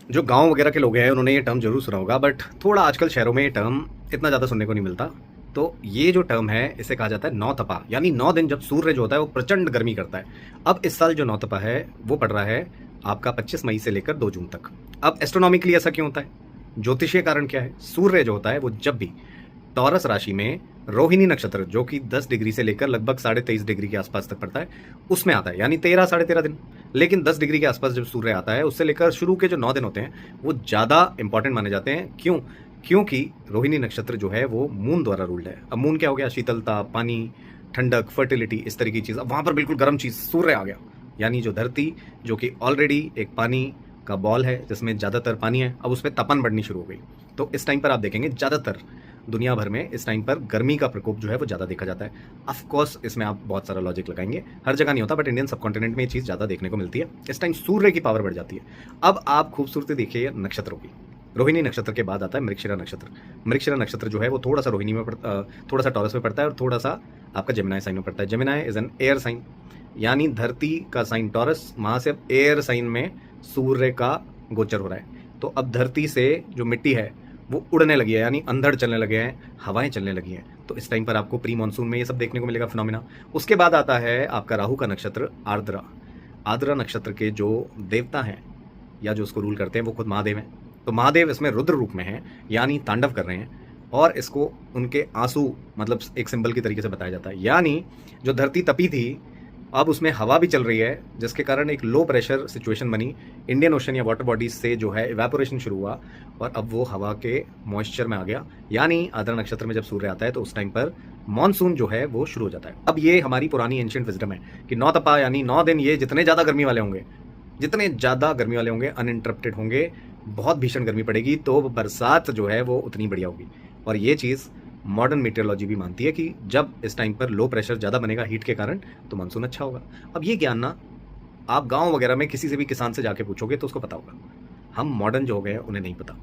जो गाँव वगैरह के लोग हैं उन्होंने ये टर्म जरूर सुना होगा, बट थोड़ा आजकल शहरों में ये टर्म इतना ज़्यादा सुनने को नहीं मिलता। तो ये जो टर्म है इसे कहा जाता है नौतपा, यानी 9 दिन जब सूर्य जो होता है वो प्रचंड गर्मी करता है। अब इस साल जो नौतपा है वो पड़ रहा है आपका 25 मई से लेकर 2 जून तक। अब एस्ट्रोनॉमिकली ऐसा क्यों होता है, ज्योतिषीय कारण क्या है? सूर्य जो होता है वो जब भी टॉरस राशि में रोहिणी नक्षत्र जो कि 10 डिग्री से लेकर लगभग 23.5 डिग्री के आसपास तक पड़ता है उसमें आता है, यानी 13 साढ़े 13 दिन। लेकिन 10 डिग्री के आसपास जब सूर्य आता है उससे लेकर शुरू के जो 9 दिन होते हैं वो ज़्यादा इंपॉर्टेंट माने जाते हैं। क्यों? क्योंकि रोहिणी नक्षत्र जो है वो मून द्वारा रूल्ड है। अब मून क्या हो गया? शीतलता, पानी, ठंडक, फर्टिलिटी, इस तरह की चीज़। अब वहाँ पर बिल्कुल गर्म चीज़ सूर्य आ गया, यानी जो धरती जो कि ऑलरेडी एक पानी का बॉल है जिसमें ज़्यादातर पानी है, अब उसमें तपन बढ़नी शुरू हो गई। तो इस टाइम पर आप देखेंगे ज़्यादातर दुनिया भर में इस टाइम पर गर्मी का प्रकोप जो है वो ज़्यादा देखा जाता है। ऑफ कोर्स इसमें आप बहुत सारा लॉजिक लगाएंगे, हर जगह नहीं होता, बट इंडियन सबकॉन्टिनेंट में ये चीज़ ज़्यादा देखने को मिलती है। इस टाइम सूर्य की पावर बढ़ जाती है। अब आप खूबसूरती देखिए नक्षत्रों की। रोहिणी नक्षत्र के बाद आता है मृगशिरा नक्षत्र। मृगशिरा नक्षत्र जो है वो थोड़ा सा रोहिणी में थोड़ा सा टॉरस में पड़ता है और थोड़ा सा आपका जेमिनाई साइन में पड़ता है। Gemini is an air sign, यानी धरती का साइन टॉरस, वहाँ से अब एयर साइन में सूर्य का गोचर हो रहा है। तो अब धरती से जो मिट्टी है वो उड़ने लगी है, यानी अंधड़ चलने लगे हैं, हवाएं चलने लगी हैं। तो इस टाइम पर आपको प्री मानसून में ये सब देखने को मिलेगा फिनोमिना। उसके बाद आता है आपका राहु का नक्षत्र आर्द्रा। आर्द्रा नक्षत्र के जो देवता हैं या जो उसको रूल करते हैं वो खुद महादेव हैं। तो महादेव इसमें रुद्र रूप में हैं, यानी तांडव कर रहे हैं, और इसको उनके आंसू मतलब एक सिंबल की तरीके से बताया जाता है। यानी जो धरती तपी थी अब उसमें हवा भी चल रही है, जिसके कारण एक लो प्रेशर सिचुएशन बनी। इंडियन ओशन या वाटर बॉडीज से जो है इवेपोरेशन शुरू हुआ और अब वो हवा के मॉइस्चर में आ गया। यानी आर्द्रा नक्षत्र में जब सूर्य आता है तो उस टाइम पर मॉनसून जो है वो शुरू हो जाता है। अब ये हमारी पुरानी एंशिएंट विजडम है कि 9 तपा यानी 9 दिन ये जितने ज़्यादा गर्मी वाले होंगे, जितने ज़्यादा गर्मी वाले होंगे, अनइंटरप्टेड होंगे, बहुत भीषण गर्मी पड़ेगी, तो बरसात जो है वो उतनी बढ़िया होगी। और ये चीज़ मॉडर्न मीटेरोलॉजी भी मानती है कि जब इस टाइम पर लो प्रेशर ज़्यादा बनेगा हीट के कारण तो मानसून अच्छा होगा। अब ये ज्ञान ना आप गांव वगैरह में किसी से भी किसान से जाके पूछोगे तो उसको पता होगा। हम मॉडर्न जो हो गए हैं उन्हें नहीं पता।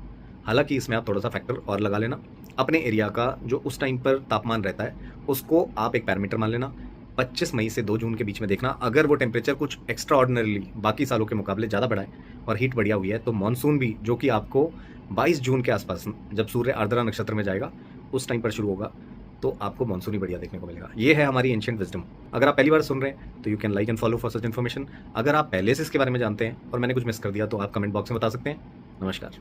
हालांकि इसमें आप थोड़ा सा फैक्टर और लगा लेना, अपने एरिया का जो उस टाइम पर तापमान रहता है उसको आप एक पैरामीटर मान लेना। 25 मई से 2 जून के बीच में देखना, अगर वो टेम्परेचर कुछ एक्स्ट्रा ऑर्डिनरीली बाकी सालों के मुकाबले ज़्यादा बढ़ा है और हीट बढ़िया हुई है तो मानसून भी जो कि आपको 22 जून के आसपास जब सूर्य आर्द्रा नक्षत्र में जाएगा उस टाइम पर शुरू होगा, तो आपको मानसून ही बढ़िया देखने को मिलेगा। ये है हमारी एंशिएंट विजडम। अगर आप पहली बार सुन रहे हैं तो you can like and follow for such information. अगर आप पहले से इसके बारे में जानते हैं और मैंने कुछ मिस कर दिया तो आप कमेंट बॉक्स में बता सकते हैं। नमस्कार।